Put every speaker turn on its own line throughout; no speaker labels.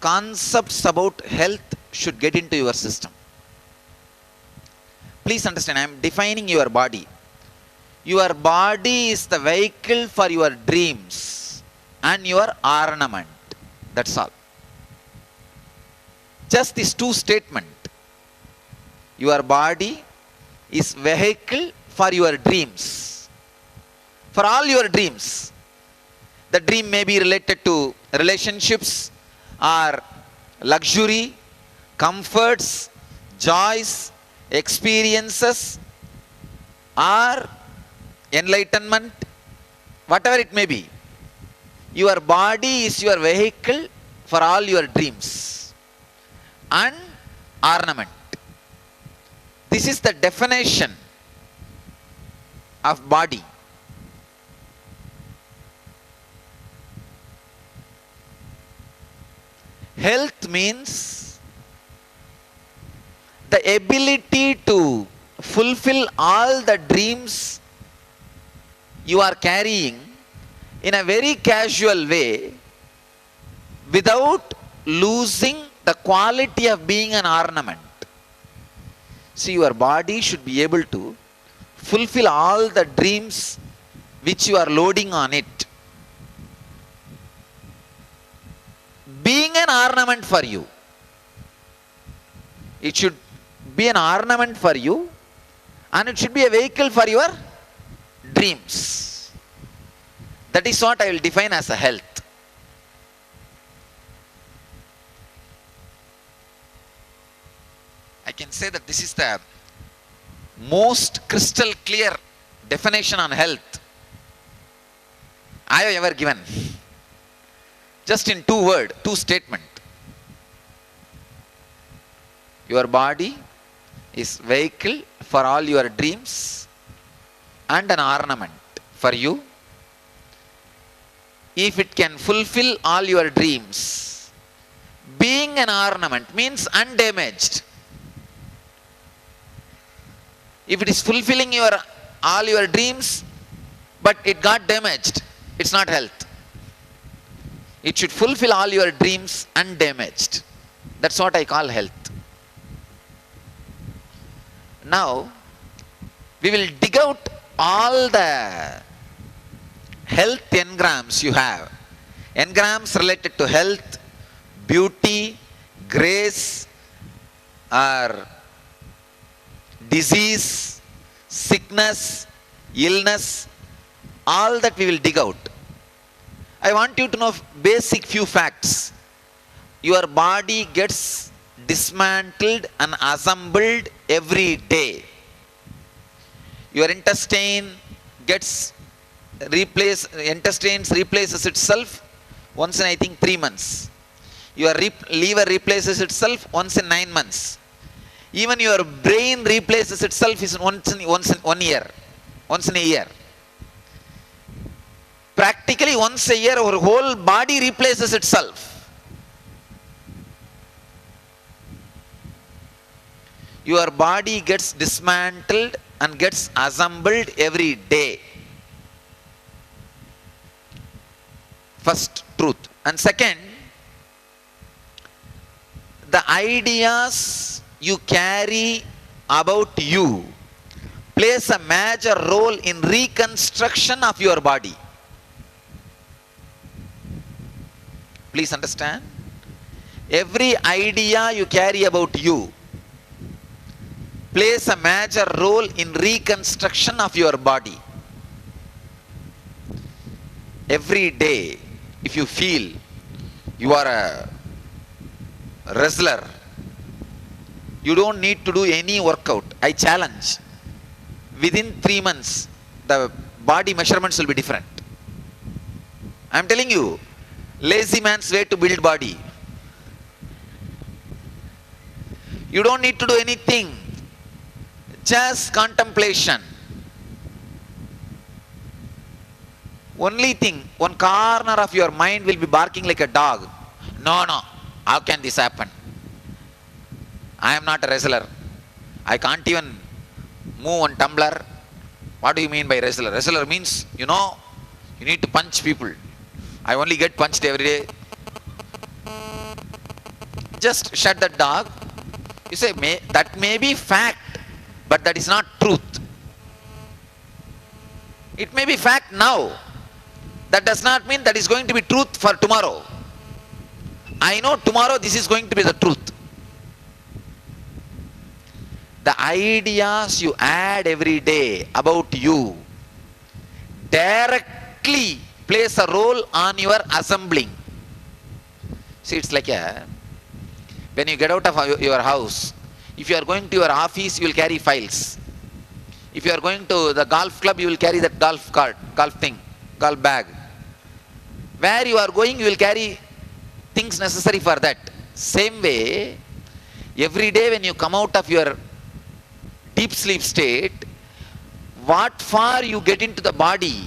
concepts about health should get into your system. Please understand, I am defining your body. Your body is the vehicle for your dreams and your ornament. That's all. Just these two statements. Your body is vehicle for your dreams. For all your dreams. The dream may be related to relationships or luxury, comforts, joys, experiences, or enlightenment, whatever it may be. Your body is your vehicle for all your dreams and ornament. This is the definition of body. Health means the ability to fulfill all the dreams you are carrying in a very casual way without losing the quality of being an ornament. See, your body should be able to fulfill all the dreams which you are loading on it. Being an ornament for you. It should be an ornament for you, and it should be a vehicle for your dreams. That is what I will define as a health. I can say that this is the most crystal clear definition on health I have ever given. Just in two statements. Your body is vehicle for all your dreams and an ornament for you. If it can fulfill all your dreams, being an ornament means undamaged. If it is fulfilling all your dreams, but it got damaged, it's not health. It should fulfill all your dreams undamaged. That's what I call health. Now, we will dig out all the health engrams you have. Engrams related to health, beauty, grace, or disease, sickness, illness, all that we will dig out. I want you to know basic few facts. Your body gets dismantled and assembled every day. Your intestines replaces itself once in, I think, 3 months. Your liver replaces itself once in 9 months. Even your brain replaces itself once in 1 year. Once in a year. Practically once a year, our whole body replaces itself. Your body gets dismantled and gets assembled every day. First truth. And second, the ideas you carry about you plays a major role in reconstruction of your body. Please understand. Every idea you carry about you plays a major role in reconstruction of your body. Every day, if you feel you are a wrestler, you don't need to do any workout. I challenge. Within 3 months, the body measurements will be different. I am telling you, lazy man's way to build body. You don't need to do anything. Just contemplation. Only thing, one corner of your mind will be barking like a dog. No, how can this happen? I am not a wrestler. I can't even move on tumbler. What do you mean by wrestler? Wrestler means, you need to punch people. I only get punched every day. just shut the dog. You say, that may be fact, but that is not truth. It may be fact now. That does not mean that is going to be truth for tomorrow. I know tomorrow this is going to be the truth. The ideas you add every day about you directly plays a role on your assembling. See, it's like when you get out of your house, if you are going to your office, you will carry files. If you are going to the golf club, you will carry that golf cart, golf bag. Where you are going, you will carry things necessary for that. Same way, every day when you come out of your deep sleep state, what for you get into the body,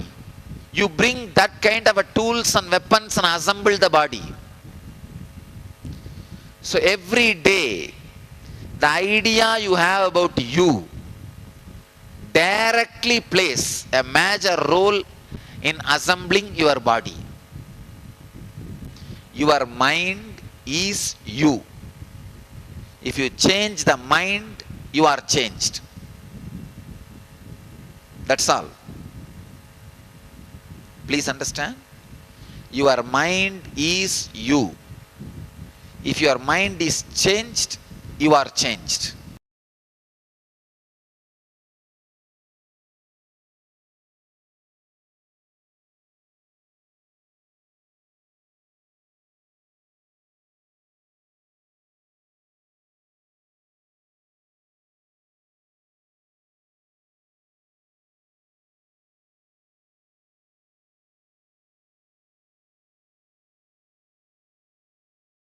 you bring that kind of tools and weapons and assemble the body. So every day, the idea you have about you directly plays a major role in assembling your body. Your mind is you. If you change the mind, you are changed. That's all. Please understand. Your mind is you. If your mind is changed, you are changed.